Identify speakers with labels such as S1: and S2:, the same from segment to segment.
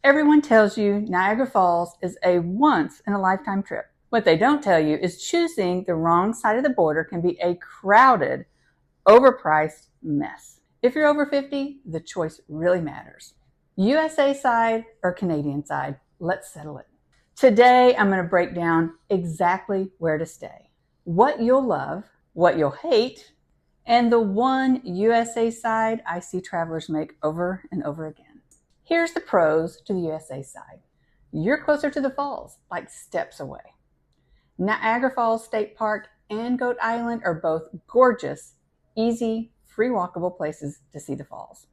S1: Everyone tells you Niagara Falls is a once-in-a-lifetime trip. What they don't tell you is choosing the wrong side of the border can be a crowded, overpriced mess. If you're over 50, the choice really matters. USA side or Canadian side? Let's settle it. Today, I'm going to break down exactly where to stay, what you'll love, what you'll hate, and the one USA side I see travelers make over and over again. Here's the pros to the USA side. You're closer to the falls, like steps away. Niagara Falls State Park and Goat Island are both gorgeous, easy, free walkable places to see the falls.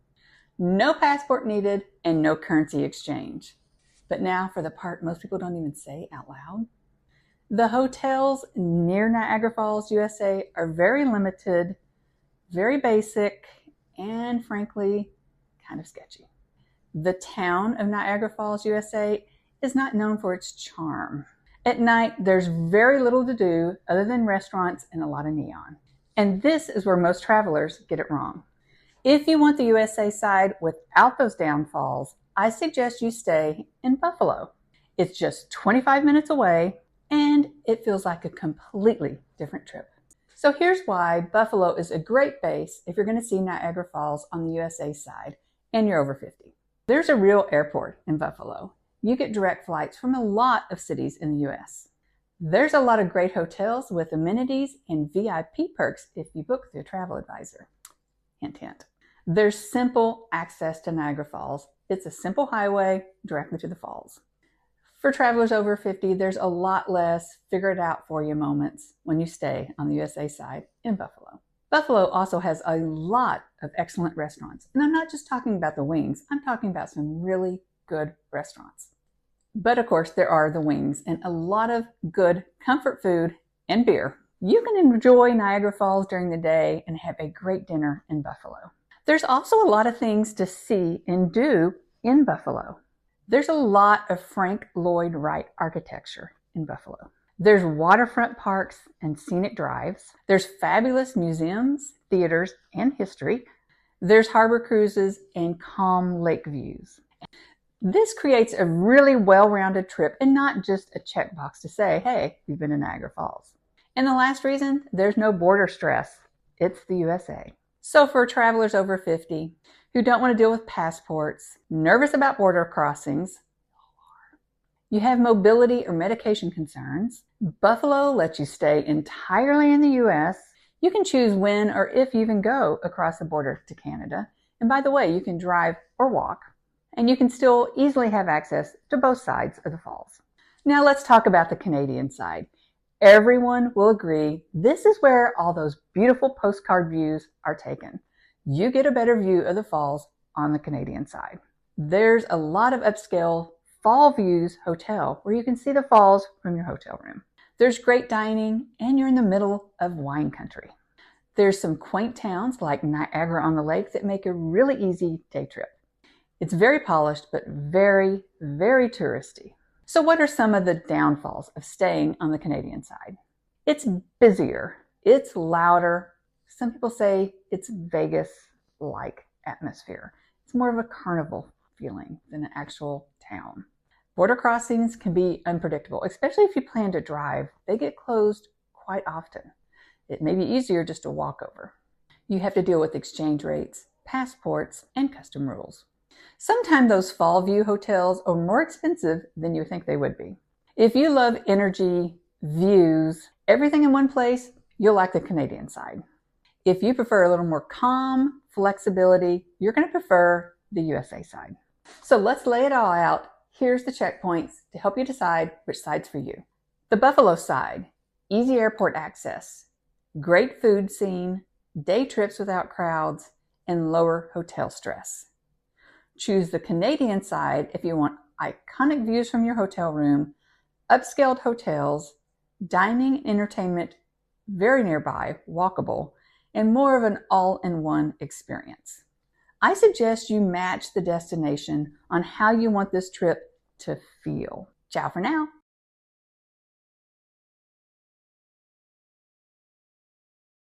S1: No passport needed and no currency exchange. But now for the part most people don't even say out loud. The hotels near Niagara Falls, USA are very limited, very basic, and frankly, kind of sketchy. The town of Niagara Falls, USA is not known for its charm. At night, there's very little to do other than restaurants and a lot of neon. And this is where most travelers get it wrong. If you want the USA side without those downfalls, I suggest you stay in Buffalo. It's just 25 minutes away and it feels like a completely different trip. So here's why Buffalo is a great base if you're going to see Niagara Falls on the USA side and you're over 50. There's a real airport in Buffalo. You get direct flights from a lot of cities in the US. There's a lot of great hotels with amenities and VIP perks if you book through a travel advisor. Hint, hint. There's simple access to Niagara Falls. It's a simple highway directly to the falls. For travelers over 50, there's a lot less figure it out for you moments when you stay on the USA side in Buffalo. Buffalo also has a lot of excellent restaurants. And I'm not just talking about the wings. I'm talking about some really good restaurants. But of course, there are the wings and a lot of good comfort food and beer. You can enjoy Niagara Falls during the day and have a great dinner in Buffalo. There's also a lot of things to see and do in Buffalo. There's a lot of Frank Lloyd Wright architecture in Buffalo. There's waterfront parks and scenic drives. There's fabulous museums, theaters, and history. There's harbor cruises and calm lake views. This creates a really well-rounded trip and not just a checkbox to say, hey, you've been to Niagara Falls. And the last reason, there's no border stress. It's the USA. So for travelers over 50 who don't want to deal with passports, nervous about border crossings, you have mobility or medication concerns, Buffalo lets you stay entirely in the US. You can choose when or if you even go across the border to Canada. And by the way, you can drive or walk. And you can still easily have access to both sides of the falls. Now let's talk about the Canadian side. Everyone will agree this is where all those beautiful postcard views are taken. You get a better view of the falls on the Canadian side. There's a lot of upscale Fall Views Hotel where you can see the falls from your hotel room. There's great dining and you're in the middle of wine country. There's some quaint towns like Niagara-on-the-Lake that make a really easy day trip. It's very polished, but very, very touristy. So what are some of the downfalls of staying on the Canadian side? It's busier. It's louder. Some people say it's Vegas-like atmosphere. It's more of a carnival feeling than an actual town. Border crossings can be unpredictable, especially if you plan to drive. They get closed quite often. It may be easier just to walk over. You have to deal with exchange rates, passports, and custom rules. Sometimes those fall view hotels are more expensive than you think they would be. If you love energy, views, everything in one place, you'll like the Canadian side. If you prefer a little more calm, flexibility, you're going to prefer the USA side. So let's lay it all out. Here's the checkpoints to help you decide which side's for you. The Buffalo side, easy airport access, great food scene, day trips without crowds, and lower hotel stress. Choose the Canadian side if you want iconic views from your hotel room, upscaled hotels, dining and entertainment very nearby, walkable, and more of an all-in-one experience. I suggest you match the destination on how you want this trip to feel. Ciao for now.